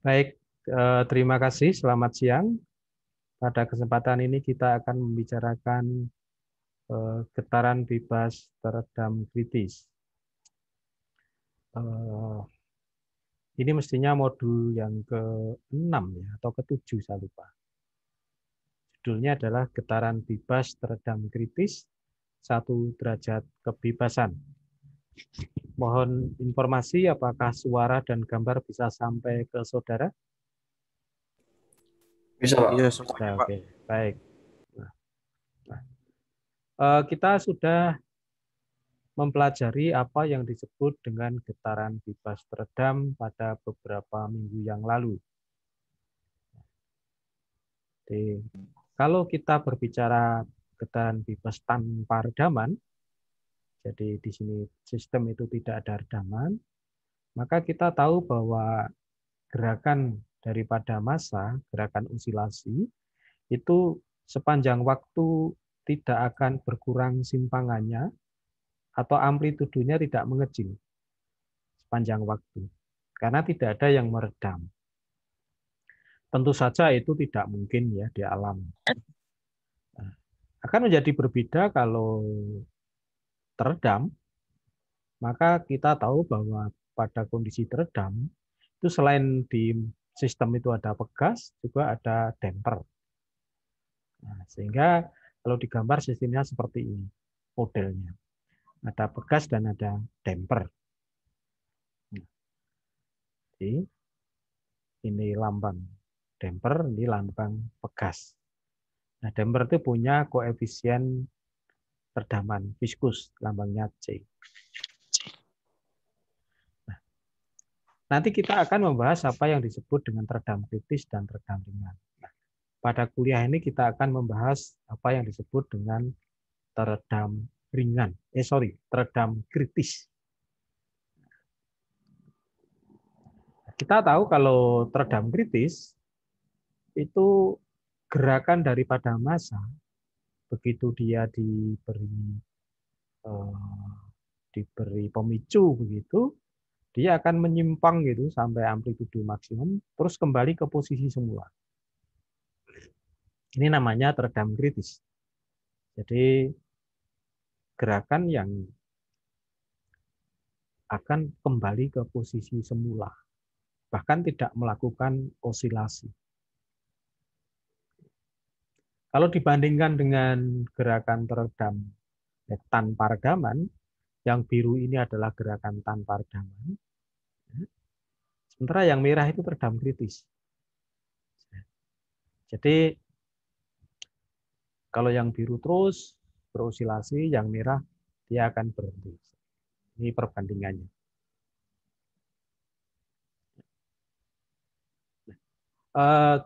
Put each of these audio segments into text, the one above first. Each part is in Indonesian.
Baik, terima kasih. Selamat siang. Pada kesempatan ini kita akan membicarakan getaran bebas teredam kritis. Ini mestinya modul yang ke-6 ya, atau ke-7 saya lupa. Judulnya adalah getaran bebas teredam kritis 1 derajat kebebasan. Mohon informasi apakah suara dan gambar bisa sampai ke saudara? Bisa, Pak. Iya, semuanya, Pak. Oke, baik. Kita sudah mempelajari apa yang disebut dengan getaran bebas teredam pada beberapa minggu yang lalu. Jadi, kalau kita berbicara getaran bebas tanpa redaman, jadi di sini sistem itu tidak ada redaman, maka kita tahu bahwa gerakan daripada massa, gerakan osilasi, itu sepanjang waktu tidak akan berkurang simpangannya atau amplitudonya tidak mengecil sepanjang waktu, karena tidak ada yang meredam. Tentu saja itu tidak mungkin ya di alam. Nah, akan menjadi berbeda kalau teredam, maka kita tahu bahwa pada kondisi teredam, itu selain di sistem itu ada pegas, juga ada damper. Nah, sehingga kalau digambar sistemnya seperti ini, modelnya. Ada pegas dan ada damper. Jadi, ini lambang damper, ini lambang pegas. Nah, damper itu punya koefisien redaman viskus, lambangnya C. Nah, nanti kita akan membahas apa yang disebut dengan teredam kritis dan teredam ringan. Nah, pada kuliah ini kita akan membahas apa yang disebut dengan teredam ringan. Teredam kritis. Kita tahu kalau teredam kritis itu gerakan daripada massa begitu dia diberi pemicu begitu, dia akan menyimpang gitu sampai amplitudo maksimum, terus kembali ke posisi semula. Ini namanya teredam kritis. Jadi gerakan yang akan kembali ke posisi semula, bahkan tidak melakukan osilasi. Kalau dibandingkan dengan gerakan teredam tanpa redaman, yang biru ini adalah gerakan tanpa redaman, sementara yang merah itu teredam kritis. Jadi kalau yang biru terus berosilasi, yang merah dia akan berhenti. Ini perbandingannya.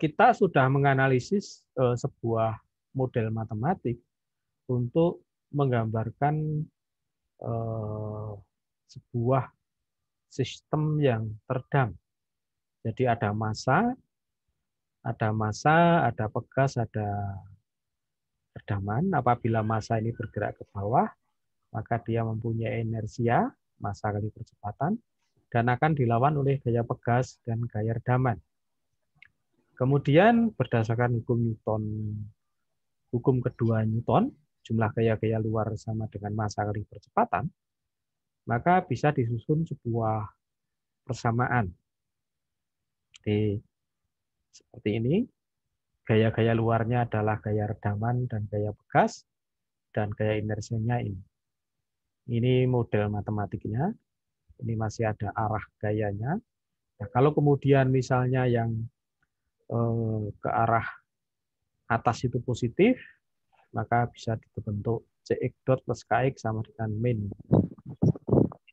Kita sudah menganalisis sebuah model matematik untuk menggambarkan sebuah sistem yang teredam. Jadi ada massa, ada pegas, ada redaman. Apabila massa ini bergerak ke bawah, maka dia mempunyai inersia, massa kali percepatan, dan akan dilawan oleh gaya pegas dan gaya redaman. Kemudian berdasarkan hukum Newton, hukum kedua Newton, jumlah gaya-gaya luar sama dengan massa kali percepatan, maka bisa disusun sebuah persamaan. Seperti ini, gaya-gaya luarnya adalah gaya redaman dan gaya pegas, dan gaya inersianya ini. Ini model matematiknya, ini masih ada arah gayanya. Nah, kalau kemudian misalnya yang ke arah atas itu positif, maka bisa dibentuk Cx dot plus Kx sama dengan min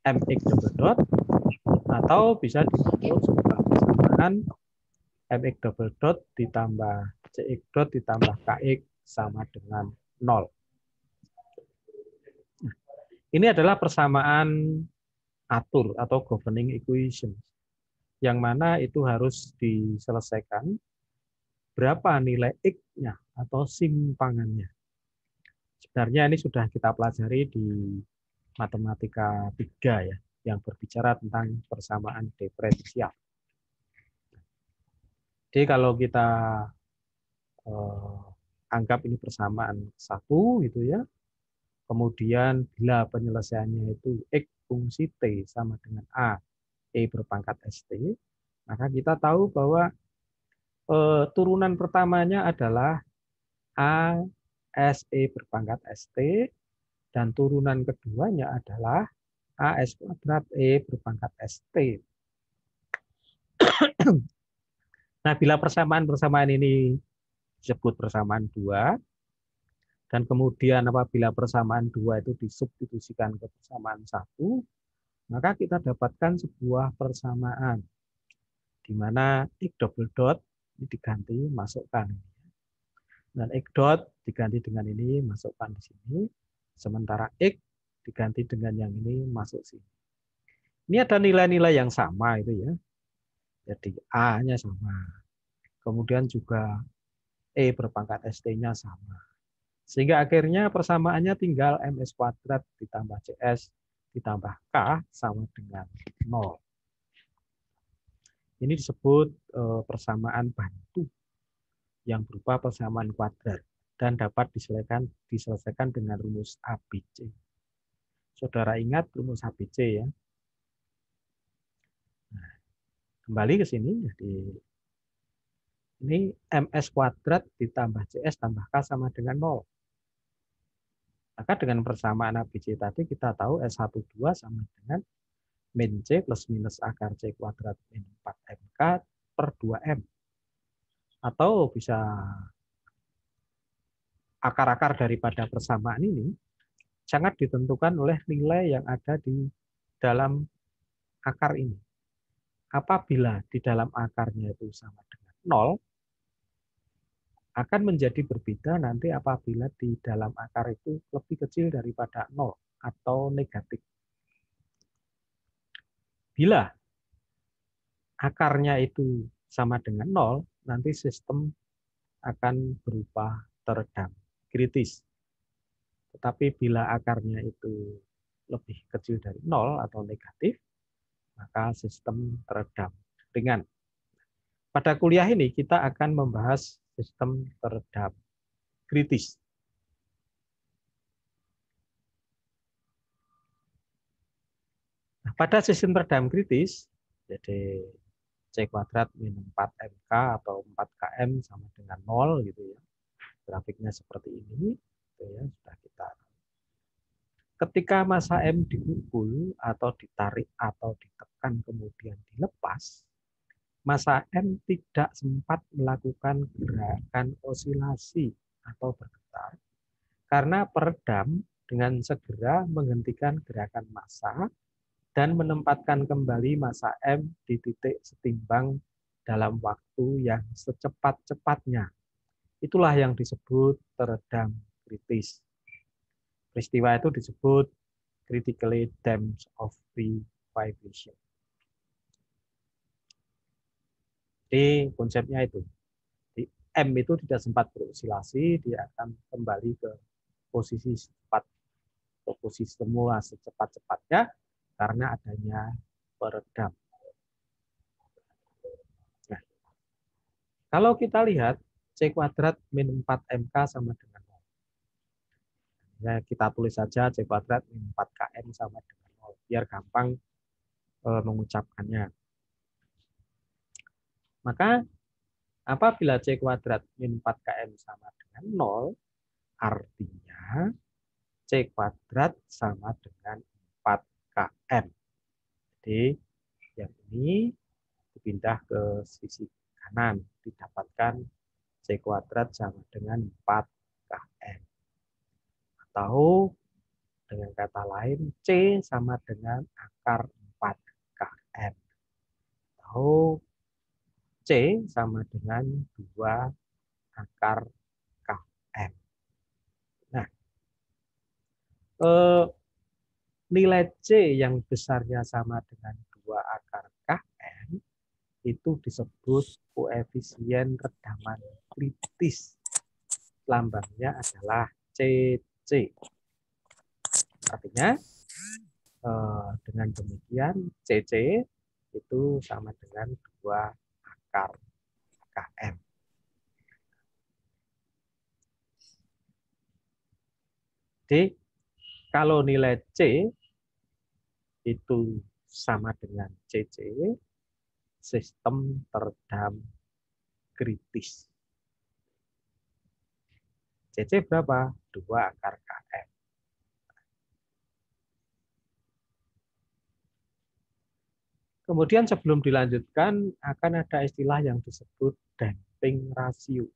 Mx double dot, atau bisa dibentuk sebuah persamaan Mx double dot ditambah Cx dot ditambah Kx sama dengan 0. Ini adalah persamaan atur atau governing equation, yang mana itu harus diselesaikan berapa nilai X-nya atau simpangannya. Sebenarnya ini sudah kita pelajari di matematika 3 ya, yang berbicara tentang persamaan diferensial. Jadi kalau kita anggap ini persamaan satu gitu ya, kemudian bila penyelesaiannya itu X fungsi T sama dengan A, E berpangkat ST, maka kita tahu bahwa turunan pertamanya adalah A SE berpangkat ST, dan turunan keduanya adalah AS kuadrat E berpangkat ST. Nah, bila persamaan-persamaan ini disebut persamaan dua, dan kemudian apabila persamaan dua itu disubstitusikan ke persamaan satu, maka kita dapatkan sebuah persamaan di mana X double dot ini diganti masukkan. Dan X dot diganti dengan ini masukkan di sini. Sementara X diganti dengan yang ini masuk sini. Ini ada nilai-nilai yang sama itu ya. Jadi A-nya sama. Kemudian juga E berpangkat ST-nya sama. Sehingga akhirnya persamaannya tinggal MS kuadrat ditambah CS ditambah K sama dengan 0. Ini disebut persamaan bantu yang berupa persamaan kuadrat dan dapat diselesaikan dengan rumus ABC. Saudara ingat rumus ABC ya? Nah, kembali ke sini, jadi ini MS kuadrat ditambah CS tambah K sama dengan 0. Maka dengan persamaan ABC tadi kita tahu S12 sama dengan min C plus minus akar C kuadrat min 4MK per 2M. Atau bisa akar-akar daripada persamaan ini sangat ditentukan oleh nilai yang ada di dalam akar ini. Apabila di dalam akarnya itu sama dengan 0, akan menjadi berbeda nanti apabila di dalam akar itu lebih kecil daripada 0 atau negatif. Bila akarnya itu sama dengan 0, nanti sistem akan berupa teredam kritis. Tetapi bila akarnya itu lebih kecil dari 0 atau negatif, maka sistem teredam ringan. Pada kuliah ini kita akan membahas sistem teredam kritis. Nah, pada sistem teredam kritis, jadi C kuadrat min 4MK atau 4KM sama dengan 0 gitu ya. Grafiknya seperti ini, gitu ya, sudah kita. Ketika massa M dipukul atau ditarik atau ditekan kemudian dilepas, massa M tidak sempat melakukan gerakan osilasi atau bergetar karena peredam dengan segera menghentikan gerakan massa dan menempatkan kembali massa M di titik setimbang dalam waktu yang secepat-cepatnya. Itulah yang disebut teredam kritis. Peristiwa itu disebut critically damped of free vibration. Jadi konsepnya itu. Di M itu tidak sempat berosilasi, dia akan kembali ke posisi cepat, ke posisi semula secepat-cepatnya karena adanya peredam. Nah, kalau kita lihat C kuadrat min 4MK sama dengan 0. Ya, kita tulis saja C kuadrat min 4KM sama dengan 0, biar gampang mengucapkannya. Maka apabila C kuadrat min 4KM sama dengan 0, artinya C kuadrat sama dengan 4KM. Jadi yang ini dipindah ke sisi kanan, didapatkan C kuadrat sama dengan 4KM. Atau dengan kata lain, C sama dengan akar 4KM. Atau C sama dengan 2 akar KM. Nah, nilai C yang besarnya sama dengan 2 akar KM itu disebut koefisien redaman kritis. Lambangnya adalah CC. Artinya, dengan demikian CC itu sama dengan 2 akar km. Jadi kalau nilai C itu sama dengan CC, sistem teredam kritis. CC berapa? 2 akar km. Kemudian sebelum dilanjutkan akan ada istilah yang disebut damping rasio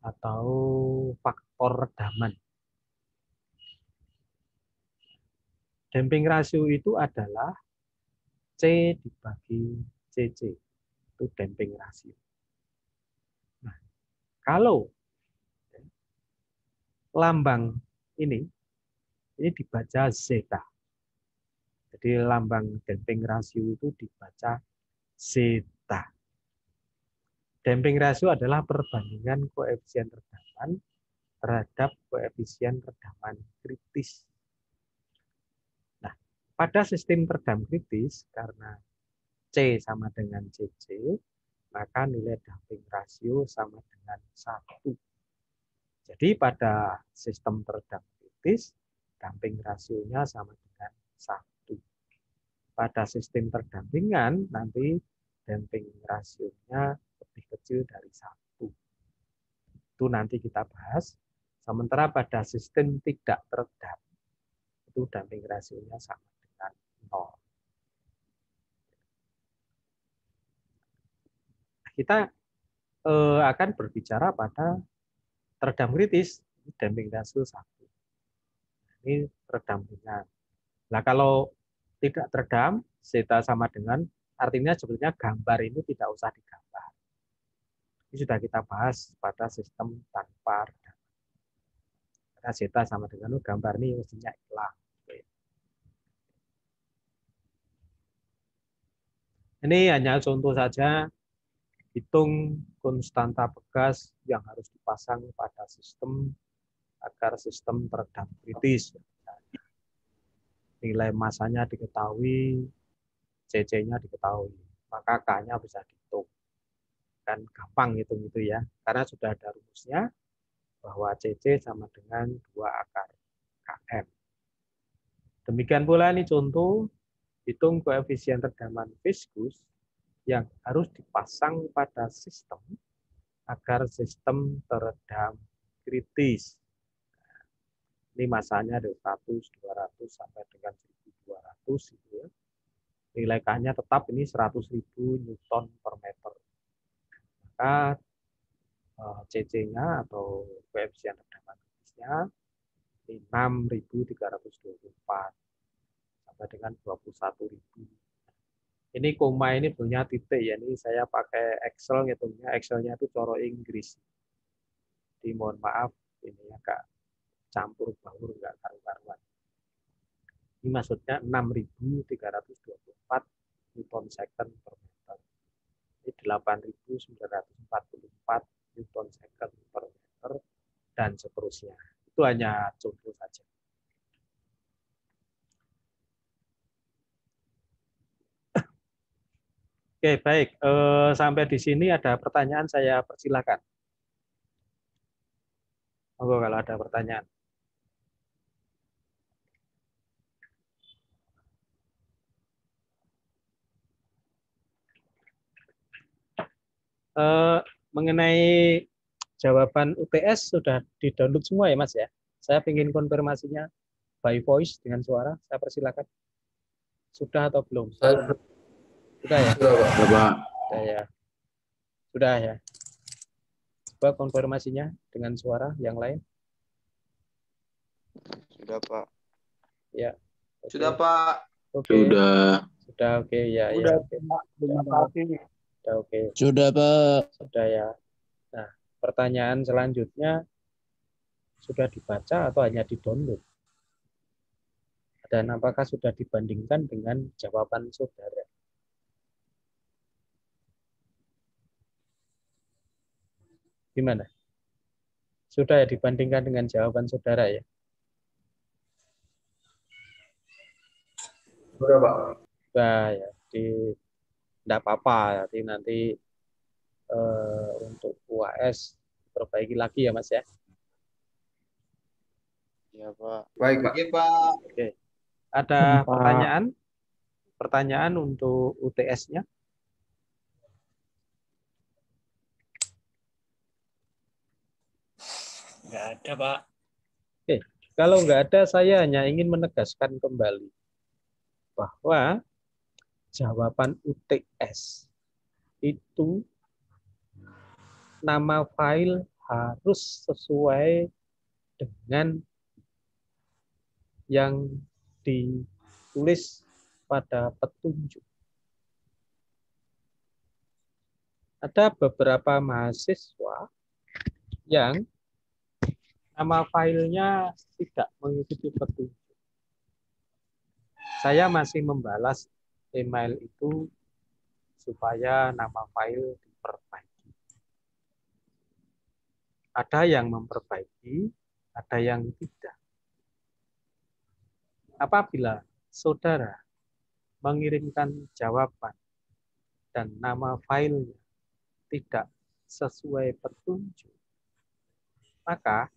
atau faktor redaman. Damping rasio itu adalah C dibagi CC. Itu damping rasio. Nah, kalau lambang ini dibaca zeta. Jadi lambang damping rasio itu dibaca zeta. Damping rasio adalah perbandingan koefisien redaman terhadap koefisien redaman kritis. Nah, pada sistem redam kritis, karena C sama dengan CC, maka nilai damping rasio sama dengan 1. Jadi pada sistem teredam kritis, damping rasionya sama dengan 1. Pada sistem terdampingan, nanti damping rasionya lebih kecil dari 1. Itu nanti kita bahas. Sementara pada sistem tidak teredam, itu damping rasionya sama dengan 0. Kita akan berbicara pada teredam kritis, damping rasio 1. Ini terdampingan. Nah, kalau tidak teredam, zeta sama dengan, artinya sebetulnya gambar ini tidak usah digambar. Ini sudah kita bahas pada sistem tanpa redam. Karena zeta sama dengan gambar ini mestinya hilang. Ini hanya contoh saja, hitung konstanta Pegas yang harus dipasang pada sistem agar sistem teredam kritis. Nilai masanya diketahui, CC-nya diketahui, maka K-nya bisa dihitung. Kan gampang hitung itu ya, karena sudah ada rumusnya bahwa CC sama dengan 2 akar km. Demikian pula ini contoh hitung koefisien redaman viskus yang harus dipasang pada sistem agar sistem teredam kritis. Ini masanya dari 100, 200 sampai dengan 1200 gitu ya. Nilai K-nya tetap ini 100.000 Newton per meter. Maka CC-nya atau koefisien redaman kritisnya 6.324 sampai dengan 21.000. Ini koma ini punya titik ya. Ini saya pakai Excel ngitungnya. Excelnya itu coro Inggris. Jadi mohon maaf ini agak campur baur enggak karu-karuan. Ini maksudnya 6.324 Newton second per meter. Ini 8.944 Newton second per meter dan seterusnya. Itu hanya contoh saja. Oke, baik. Sampai di sini ada pertanyaan, saya persilakan. Monggo kalau ada pertanyaan. Mengenai jawaban UTS sudah di-download semua ya, Mas ya? Saya ingin konfirmasinya by voice dengan suara. Saya persilakan. Sudah atau belum? Sudah ya? Sudah, Pak. Sudah ya. Sudah ya. Coba konfirmasinya dengan suara yang lain. Sudah, Pak. Ya. Okay. Sudah, Pak. Oke. Sudah, oke ya. Sudah, ya. Pak. Terima kasih. Sudah, oke. Sudah, Pak. Sudah ya. Nah, pertanyaan selanjutnya sudah dibaca atau hanya di-download? Dan apakah sudah dibandingkan dengan jawaban saudara? Gimana? Sudah ya dibandingkan dengan jawaban saudara ya? Sudah, Pak. Sudah ya. Tidak apa-apa. Nanti untuk UAS perbaiki lagi ya Mas ya. Iya, Pak. Baik, Pak. Oke, Pak. Oke. Ada pertanyaan? Pertanyaan untuk UTS-nya? Nggak ada, Pak. Oke. Kalau nggak ada, saya hanya ingin menegaskan kembali bahwa jawaban UTS itu nama file harus sesuai dengan yang ditulis pada petunjuk. Ada beberapa mahasiswa yang nama filenya tidak mengikuti petunjuk. Saya masih membalas email itu supaya nama file diperbaiki. Ada yang memperbaiki, ada yang tidak. Apabila saudara mengirimkan jawaban dan nama filenya tidak sesuai petunjuk, maka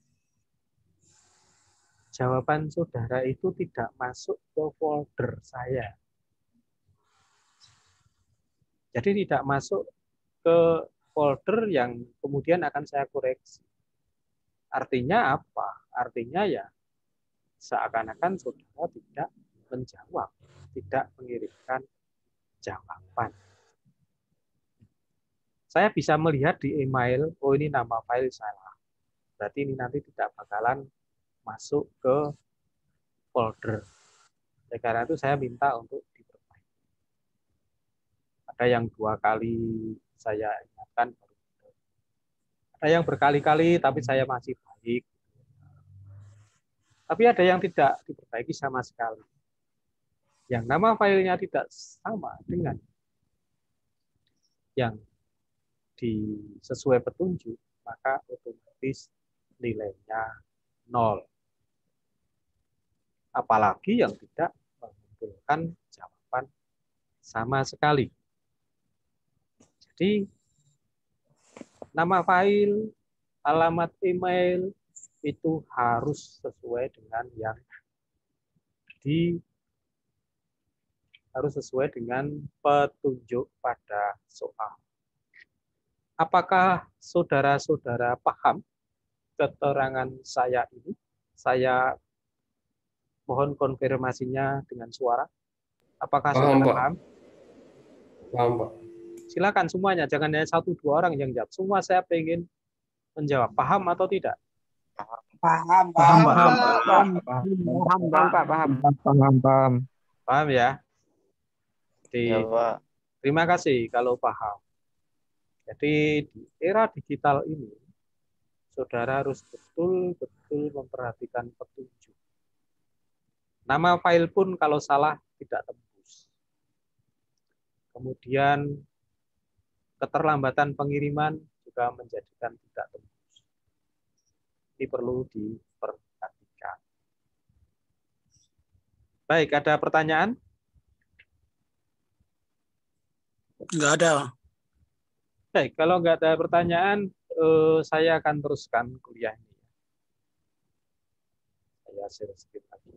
jawaban saudara itu tidak masuk ke folder saya. Jadi tidak masuk ke folder yang kemudian akan saya koreksi. Artinya apa? Artinya ya seakan-akan saudara tidak menjawab, tidak mengirimkan jawaban. Saya bisa melihat di email, oh ini nama file salah. Berarti ini nanti tidak bakalan masuk ke folder. Karena itu saya minta untuk diperbaiki. Ada yang 2 kali saya ingatkan, ada yang berkali-kali tapi saya masih baik. Tapi ada yang tidak diperbaiki sama sekali. Yang nama filenya tidak sama dengan yang sesuai petunjuk, maka otomatis nilainya 0. Apalagi yang tidak mengumpulkan jawaban sama sekali. Jadi nama file, alamat email itu harus sesuai dengan yang harus sesuai dengan petunjuk pada soal. Apakah saudara-saudara paham keterangan saya ini? Saya mohon konfirmasinya dengan suara. Apakah Paham, saudara Pak. paham? Paham, Pak. Silakan semuanya, jangan hanya 1-2 orang yang jawab. Semua saya pengen menjawab. Paham atau tidak? Paham, Paham, Pak. Pak. Paham ya? Iya, Pak. Terima kasih kalau paham. Jadi di era digital ini, saudara harus betul-betul memperhatikan petunjuk. Nama file pun kalau salah tidak tembus. Kemudian keterlambatan pengiriman juga menjadikan tidak tembus. Ini perlu diperhatikan. Baik, ada pertanyaan? Nggak ada. Baik, kalau nggak ada pertanyaan, saya akan teruskan kuliah ini. Saya share screen lagi.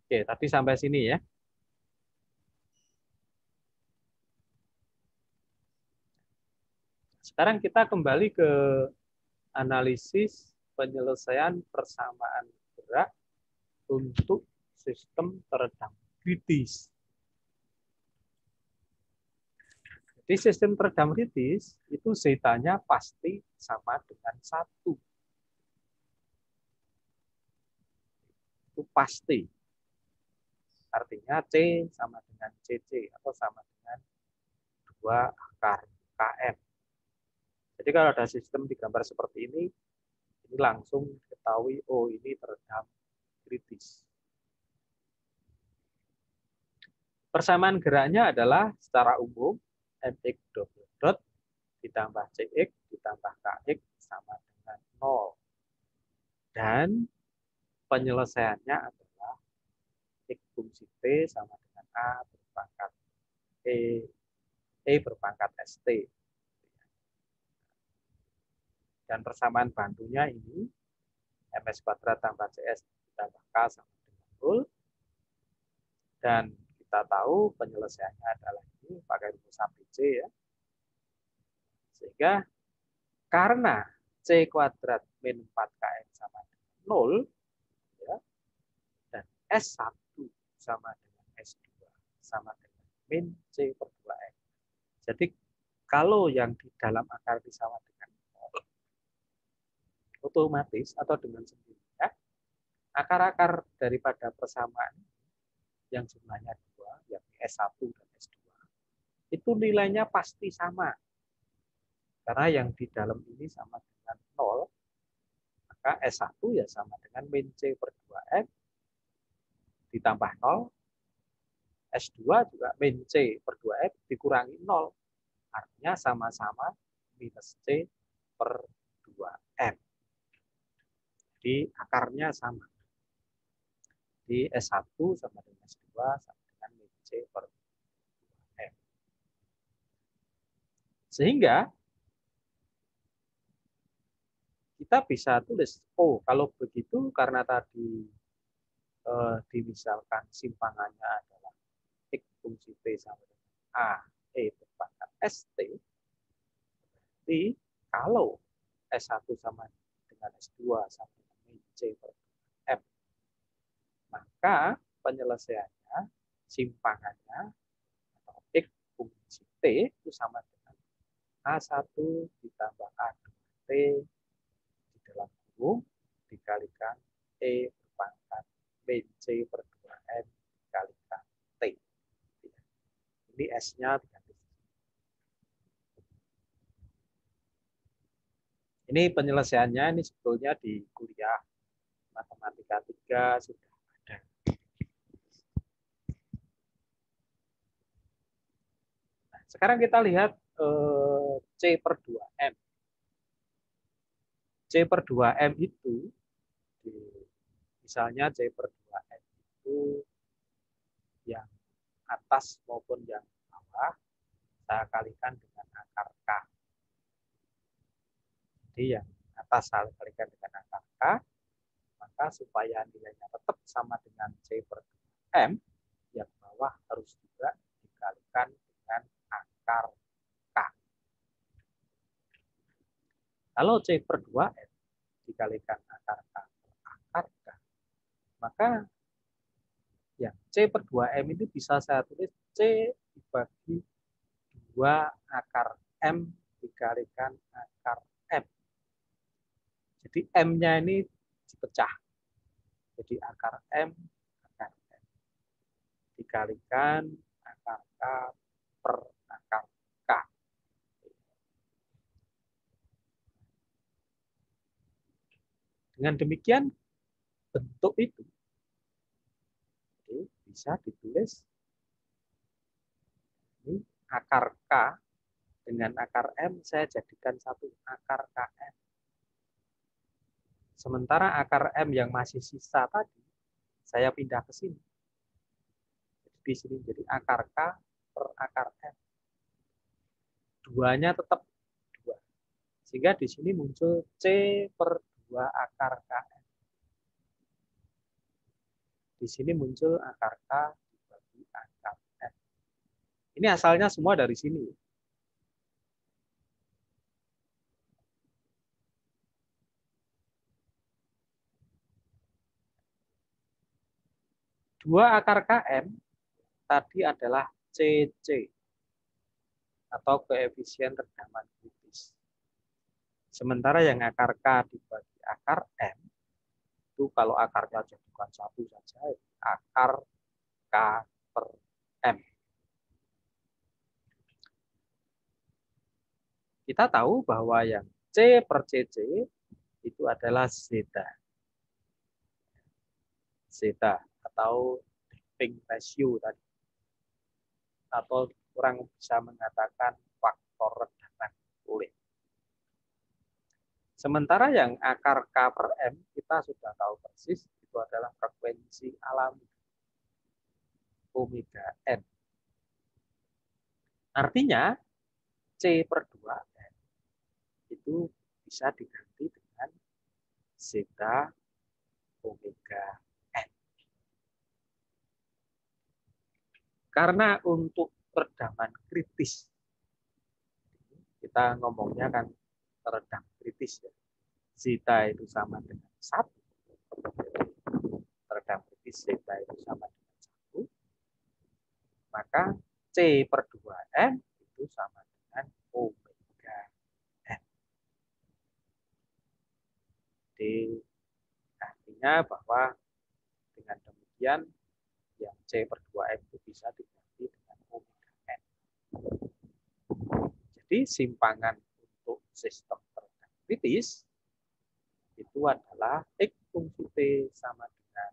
Oke, tadi sampai sini ya. Sekarang kita kembali ke analisis penyelesaian persamaan gerak untuk sistem teredam kritis. Di sistem teredam kritis, itu zeta-nya pasti sama dengan 1. Itu pasti. Artinya C sama dengan CC atau sama dengan 2 akar KM. Jadi kalau ada sistem digambar seperti ini langsung diketahui, oh ini teredam kritis. Persamaan geraknya adalah secara umum mx double dot ditambah cx ditambah kx sama dengan 0. Dan penyelesaiannya adalah X fungsi T sama dengan A berpangkat E berpangkat ST. Dan persamaan bantunya ini MS kuadrat tambah CS ditambah K sama dengan 0. Dan kita tahu penyelesaiannya adalah ini pakai rumus ABC ya. Sehingga karena C kuadrat min 4KN sama dengan 0, ya, dan S1 sama dengan S2 sama dengan min C per 2N. Jadi kalau yang di dalam akar ini sama dengan 0, otomatis atau dengan sendirinya, akar-akar daripada persamaan yang jumlahnya 2, yakni S1 dan S2, itu nilainya pasti sama. Karena yang di dalam ini sama dengan 0, maka S1 ya sama dengan min C per 2N ditambah 0, S2 juga min C per 2N dikurangi 0. Artinya sama-sama minus C per 2M. Jadi akarnya sama. Di S1 sama dengan S2 sama dengan min C per 2M. Sehingga kita bisa tulis, oh kalau begitu karena tadi dimisalkan simpangannya adalah X fungsi T sama dengan A, E berpangkat ST, berarti kalau S1 sama dengan S2 sama dengan min C per M, maka penyelesaiannya, simpangannya, atau X fungsi T itu sama dengan A1 ditambah A2T di dalam kurung dikalikan E berpangkat min C per 2N dikalikan T. Ini S-nya diganti. Ini penyelesaiannya, ini sebetulnya di kuliah Matematika 3 sudah ada. Nah, sekarang kita lihat C per 2M. C per 2M itu, misalnya C per 2M itu yang atas maupun yang bawah, saya kalikan dengan akar K. Jadi yang atas saya kalikan dengan akar K, maka supaya nilainya tetap sama dengan C per 2M, yang bawah harus juga dikalikan dengan akar K. Kalau C per 2M dikalikan akar K per akar K, maka yang C per 2M itu bisa saya tulis C dibagi 2 akar M dikalikan akar M. Jadi M-nya ini dipecah. Jadi akar M dikalikan akar K per akar K. Dengan demikian, bentuk itu bisa ditulis ini akar K dengan akar M saya jadikan satu akar KM. Sementara akar M yang masih sisa tadi saya pindah ke sini. Jadi di sini jadi akar K per akar M. Duanya tetap 2. Sehingga di sini muncul C per 2 akar KM. Di sini muncul akar K dibagi akar M. Ini asalnya semua dari sini. Dua akar KM tadi adalah CC atau koefisien redaman kritis. Sementara yang akar K dibagi akar M itu kalau akarnya jadikan satu saja, akar K per M. Kita tahu bahwa yang C per CC itu adalah zeta. Zeta atau damping ratio tadi. Atau orang bisa mengatakan faktor redaman kulit. Sementara yang akar K per M kita sudah tahu persis itu adalah frekuensi alami. omega N. Artinya C per 2N itu bisa diganti dengan zeta omega N. Karena untuk redaman kritis, kita ngomongnya kan redam kritis ya. Zeta itu sama dengan 1. Redam kritis zeta itu sama dengan 1. Maka C per 2N itu sama dengan omega N. Jadi artinya bahwa dengan demikian yang C per 2N itu bisa diganti dengan omega N. Jadi simpangan untuk sistem teredam kritis itu adalah X fungsi T sama dengan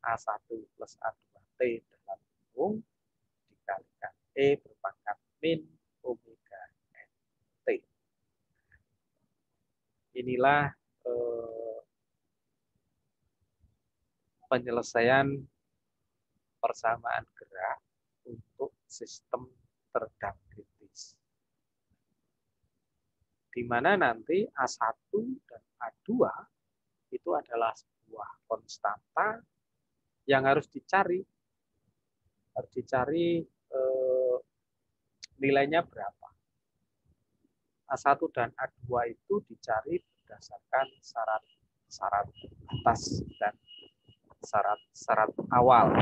A1 plus A2T dalam kurung dikalikan E berpangkat min omega N T. Inilah penyelesaian persamaan gerak untuk sistem teredam kritis. Di mana nanti A1 dan A2 itu adalah sebuah konstanta yang harus dicari. Harus dicari nilainya berapa. A1 dan A2 itu dicari berdasarkan syarat atas dan syarat awal.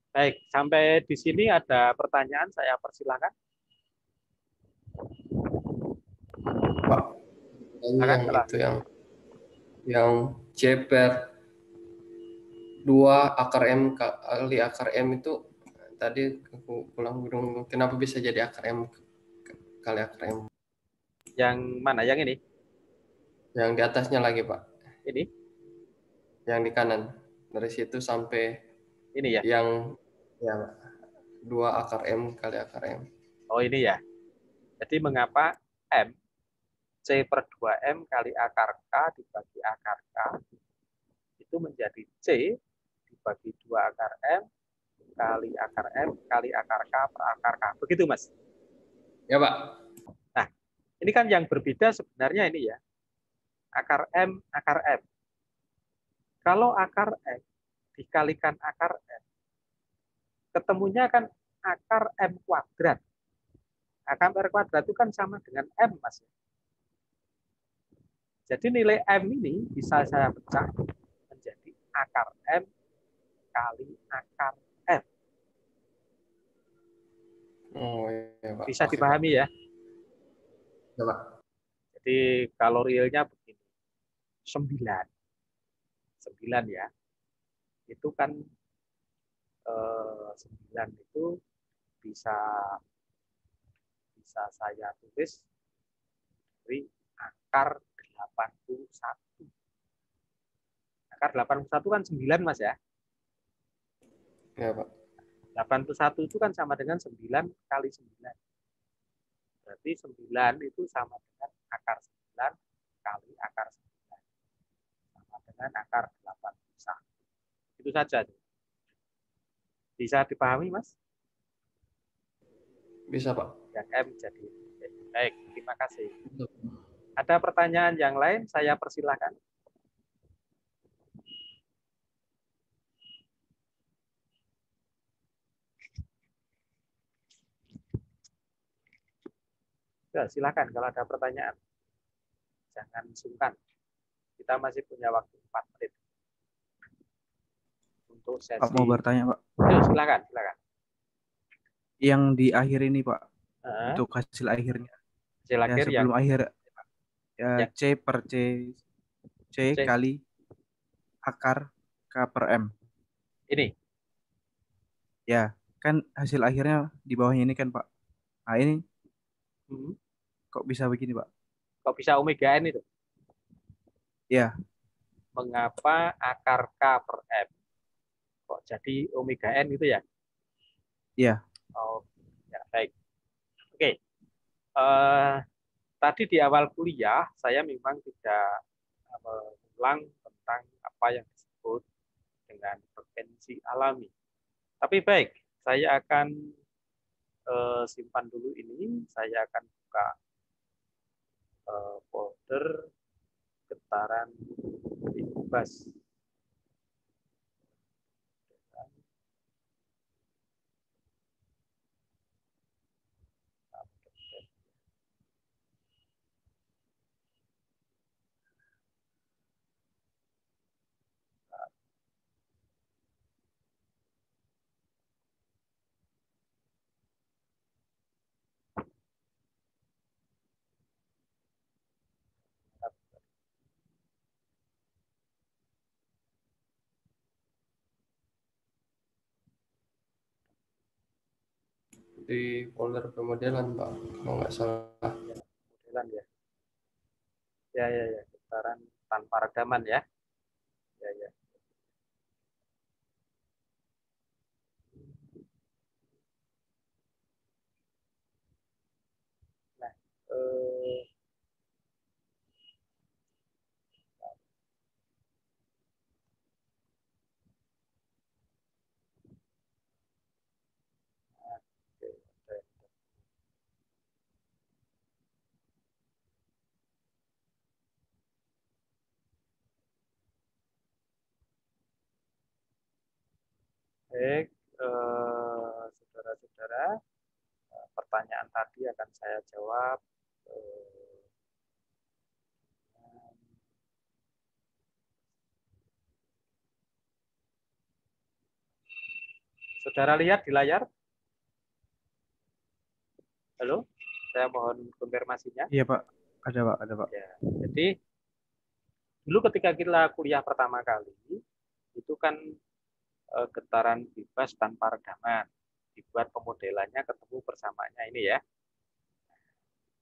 Baik, sampai di sini ada pertanyaan, saya persilakan. Pak, yang itu yang C per 2 akar M kali akar M itu tadi aku pulang bingung kenapa bisa jadi akar M kali akar M. Yang mana? Yang ini? Yang di atasnya lagi, Pak. Ini? Yang di kanan. Dari situ sampai ini ya. Yang 2 akar M kali akar M. Oh, ini ya. Jadi mengapa M C per 2M kali akar K dibagi akar K itu menjadi C dibagi 2 akar M kali akar M kali akar K per akar K. Begitu, Mas? Ya, Pak. Nah, ini kan yang berbeda sebenarnya ini ya. Akar M, akar M. Kalau akar M dikalikan akar M, ketemunya kan akar M kuadrat. Akar M kuadrat itu kan sama dengan M, Mas. Jadi nilai M ini bisa saya pecah menjadi akar M kali akar M. Oh, ya, Pak. Bisa dipahami ya? Ya, Pak. Jadi kalau realnya begini, 9 ya. Itu kan 9 itu bisa saya tulis dari akar 81. Akar 81 kan 9, Mas ya? Ya, Pak. 81 itu kan sama dengan 9 kali 9. Berarti 9 itu sama dengan akar 9 kali akar 9. Sama dengan akar 81. Itu saja. Bisa dipahami, Mas? Bisa, Pak. Yang M jadi. Baik, terima kasih. Ada pertanyaan yang lain? Saya persilahkan. Ya, silakan kalau ada pertanyaan. Jangan sungkan. Kita masih punya waktu 4 menit. Untuk sesi. Pak mau bertanya, Pak. Ya, silakan. Yang di akhir ini, Pak. Untuk hasil akhirnya. Hasil akhir sebelum yang akhir ya. C per C kali akar K per M. Ini. Ya, kan hasil akhirnya di bawahnya ini kan, Pak. Nah, ini kok bisa begini, Pak? Kok bisa omega N itu? Ya. Mengapa akar K per M kok jadi omega N itu ya? Iya. Oh, ya baik. Oke. Tadi di awal kuliah saya memang tidak mengulang tentang apa yang disebut dengan frekuensi alami. Tapi baik, saya akan simpan dulu ini. Saya akan buka folder getaran bebas. Di folder pemodelan Pak, kalau nggak salah. Pemodelan ya. Ya, getaran tanpa rekaman ya. Ya. Nah, baik, saudara-saudara, pertanyaan tadi akan saya jawab. Saudara lihat di layar? Halo, saya mohon konfirmasinya. Iya Pak, ada Pak. Ya, jadi dulu ketika kita kuliah pertama kali, itu kan getaran bebas tanpa redaman. Dibuat pemodelannya ketemu bersamanya ini ya.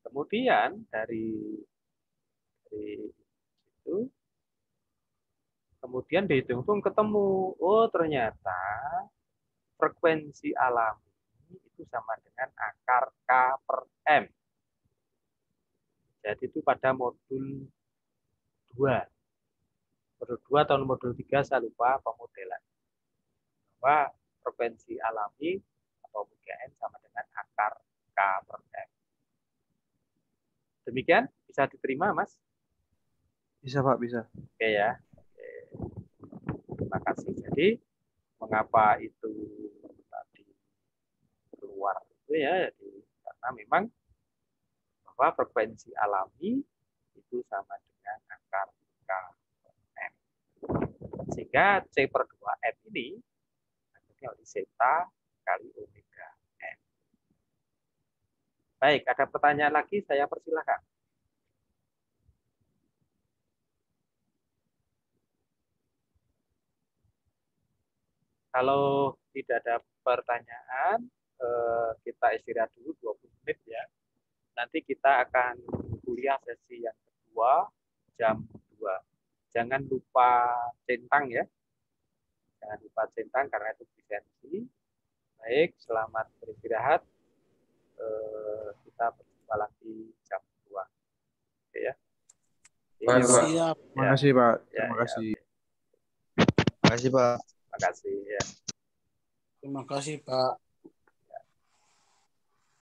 Kemudian dari itu, kemudian dihitung-hitung ketemu, oh ternyata frekuensi alami itu sama dengan akar K per M. Jadi itu pada modul 2. Modul 2 atau modul 3 saya lupa pemodelan. Bahwa frekuensi alami atau UGN sama dengan akar K per M. Demikian, bisa diterima Mas? Bisa Pak, bisa. Oke ya. Oke. Terima kasih. Jadi, mengapa itu tadi keluar itu ya? Jadi, karena memang bahwa frekuensi alami itu sama dengan akar K per M. Sehingga C per 2M ini kali zeta kali omega n. Baik, ada pertanyaan lagi, saya persilahkan. Kalau tidak ada pertanyaan, kita istirahat dulu 20 menit ya. Nanti kita akan kuliah sesi yang kedua jam 2. Jangan lupa centang ya. Jangan lupa centang karena itu lisensi. Baik, selamat beristirahat. Kita berjumpa lagi jam 2. Oke ya. Siap. Terima kasih Pak. Ya, Terima kasih. Terima kasih Pak. Terima kasih ya. Terima kasih Pak.